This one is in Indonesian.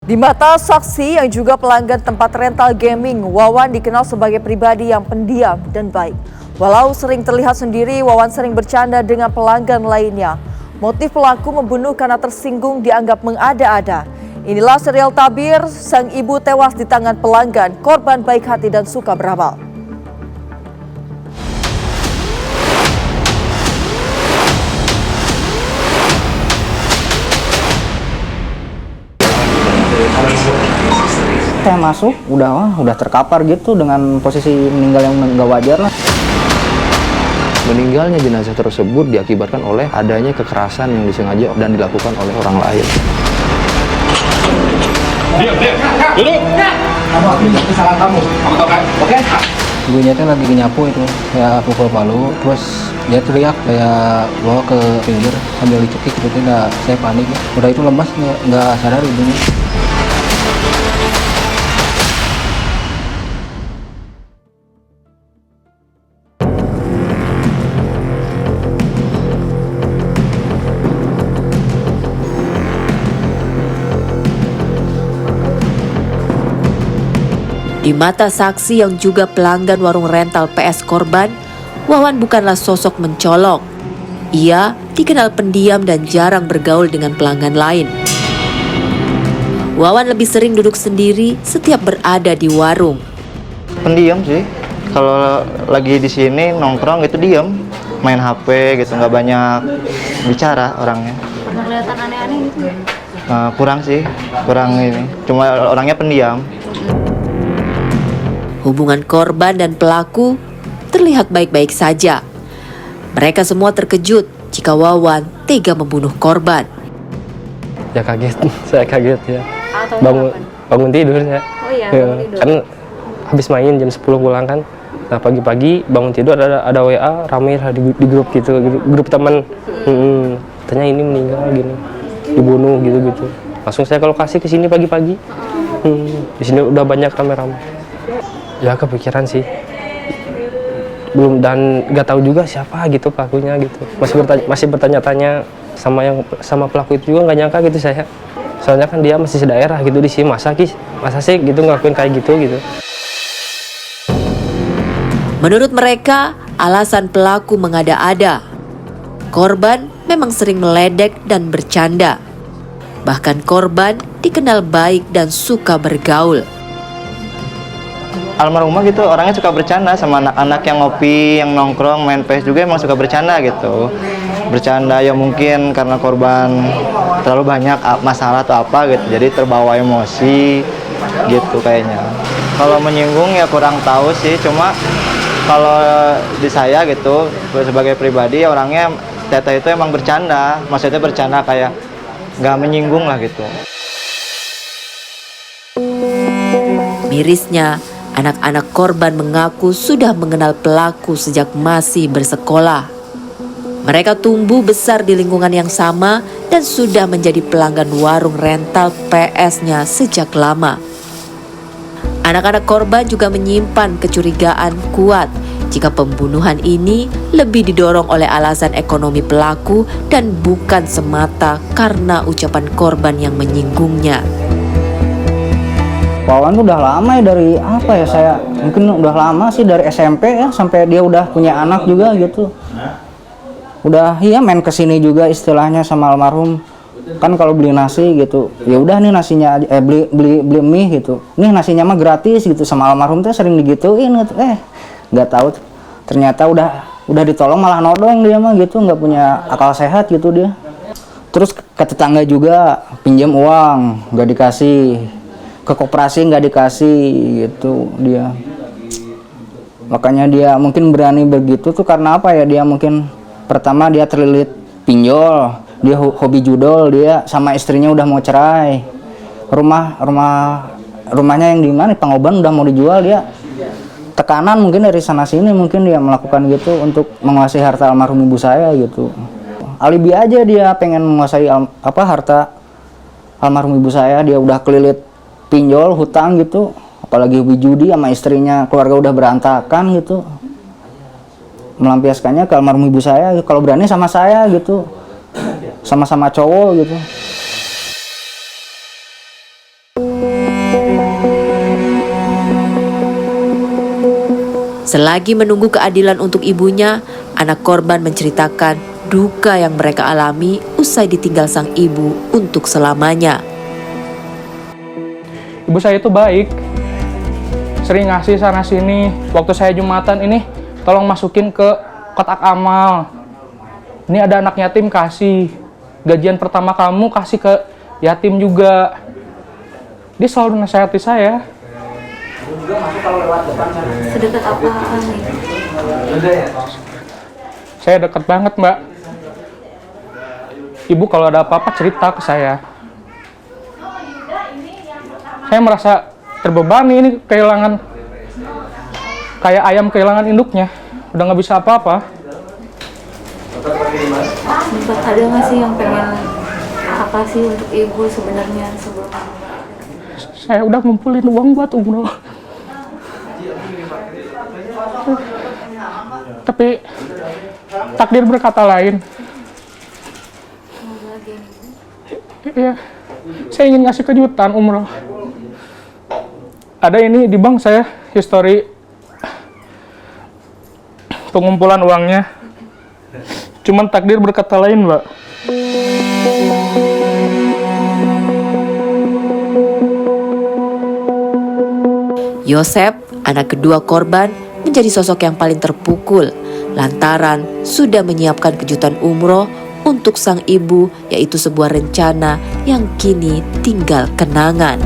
Di mata saksi yang juga pelanggan tempat rental gaming, Wawan dikenal sebagai pribadi yang pendiam dan baik. Walau sering terlihat sendiri, Wawan sering bercanda dengan pelanggan lainnya. Motif pelaku membunuh karena tersinggung dianggap mengada-ada. Inilah serial tabir, sang ibu tewas di tangan pelanggan, korban baik hati dan suka beramal. Saya masuk udah terkapar gitu dengan posisi meninggal yang nggak wajar lah. Meninggalnya jenazah tersebut diakibatkan oleh adanya kekerasan yang disengaja dan dilakukan oleh orang lain. Diam, duduk. Kamu akui kesalahan kamu tahu kan? Oke? Ibunya tuh lagi nyapu itu, saya pukul palu, terus dia teriak, saya bawa ke pinggir sambil dicekik gitu, saya panik. Udah itu lemas, nggak sadar ibunya. Di mata saksi yang juga pelanggan warung rental PS korban, Wawan bukanlah sosok mencolok. Ia dikenal pendiam dan jarang bergaul dengan pelanggan lain. Wawan lebih sering duduk sendiri setiap berada di warung. Pendiam sih, kalau lagi di sini nongkrong itu diam, main HP gitu, nggak banyak bicara orangnya. Pernah kelihatan aneh-aneh gitu ya? Kurang sih, kurang ini, cuma orangnya pendiam. Hubungan korban dan pelaku terlihat baik-baik saja. Mereka semua terkejut jika Wawan tega membunuh korban. Ya kaget, saya kaget ya. Atau Bangun tidur saya. Oh iya, Ya, bangun tidur. kan habis main jam 10 pulang kan. Nah pagi-pagi bangun tidur ada WA ramai lah di grup gitu, grup teman. Katanya ini meninggal gini, dibunuh gitu. Langsung saya ke lokasi ke sini pagi-pagi. Di sini udah banyak rame-rame. Ya kepikiran sih. Belum dan nggak tahu juga siapa gitu pelakunya gitu. Masih bertanya-tanya sama pelaku itu juga nggak nyangka gitu saya. Soalnya kan dia masih sedaerah gitu di sini, masa sih gitu ngelakuin kayak gitu. Menurut mereka, alasan pelaku mengada-ada. Korban memang sering meledek dan bercanda. Bahkan korban dikenal baik dan suka bergaul. Almarhumah gitu orangnya suka bercanda sama anak-anak yang ngopi, yang nongkrong, main PS juga emang suka bercanda gitu. Bercanda ya mungkin karena korban terlalu banyak masalah atau apa gitu, jadi terbawa emosi gitu kayaknya. Kalau menyinggung ya kurang tahu sih, cuma kalau di saya gitu sebagai pribadi orangnya Teta itu emang bercanda, maksudnya bercanda kayak nggak menyinggung lah gitu. Mirisnya, anak-anak korban mengaku sudah mengenal pelaku sejak masih bersekolah. Mereka tumbuh besar di lingkungan yang sama dan sudah menjadi pelanggan warung rental PS-nya sejak lama. Anak-anak korban juga menyimpan kecurigaan kuat jika pembunuhan ini lebih didorong oleh alasan ekonomi pelaku dan bukan semata karena ucapan korban yang menyinggungnya. Wawan tuh udah lama ya, dari apa ya, saya mungkin udah lama sih, dari SMP ya sampai dia udah punya anak juga gitu. Udah iya main kesini juga istilahnya sama almarhum. Kan kalau beli nasi gitu, ya udah nih nasinya beli mie gitu. Nih nasinya mah gratis gitu, sama almarhum tuh sering digituin gitu. Nggak tahu ternyata udah ditolong malah nodong dia mah gitu, nggak punya akal sehat gitu dia. Terus ke tetangga juga pinjam uang nggak dikasih, ke koperasi nggak dikasih gitu dia. Makanya dia mungkin berani begitu tuh karena apa ya, dia mungkin pertama dia terlilit pinjol, dia hobi judol, dia sama istrinya udah mau cerai. Rumahnya yang di mana Pangoban udah mau dijual, dia tekanan mungkin dari sana sini mungkin dia melakukan gitu untuk menguasai harta almarhum ibu saya gitu. Alibi aja dia pengen menguasai harta almarhum ibu saya, dia udah kelilit pinjol, hutang gitu, apalagi hobi judi sama istrinya, keluarga udah berantakan gitu. Melampiaskannya ke almarhum ibu saya, kalau berani sama saya gitu, sama-sama cowok gitu. Selagi menunggu keadilan untuk ibunya, anak korban menceritakan duka yang mereka alami usai ditinggal sang ibu untuk selamanya. Ibu saya itu baik, sering ngasih sana sini. Waktu saya Jumatan ini, tolong masukin ke kotak amal. Ini ada anak yatim, kasih. Gajian pertama kamu kasih ke yatim juga. Dia selalu nasihati saya. Sedekat apaan nih? Saya dekat banget, Mbak. Ibu kalau ada apa-apa cerita ke saya. Saya merasa terbebani, ini kehilangan, kayak ayam kehilangan induknya. Udah nggak bisa apa-apa. Sempat ada nggak sih yang pengen apa sih untuk ibu sebenarnya sebelum? Saya udah ngumpulin uang buat umroh. Tapi takdir berkata lain. Iya, saya ingin ngasih kejutan umroh. Ada ini di bank saya, histori pengumpulan uangnya. Cuman takdir berkata lain, Mbak. Yosep, anak kedua korban, menjadi sosok yang paling terpukul lantaran sudah menyiapkan kejutan umroh untuk sang ibu, yaitu sebuah rencana yang kini tinggal kenangan.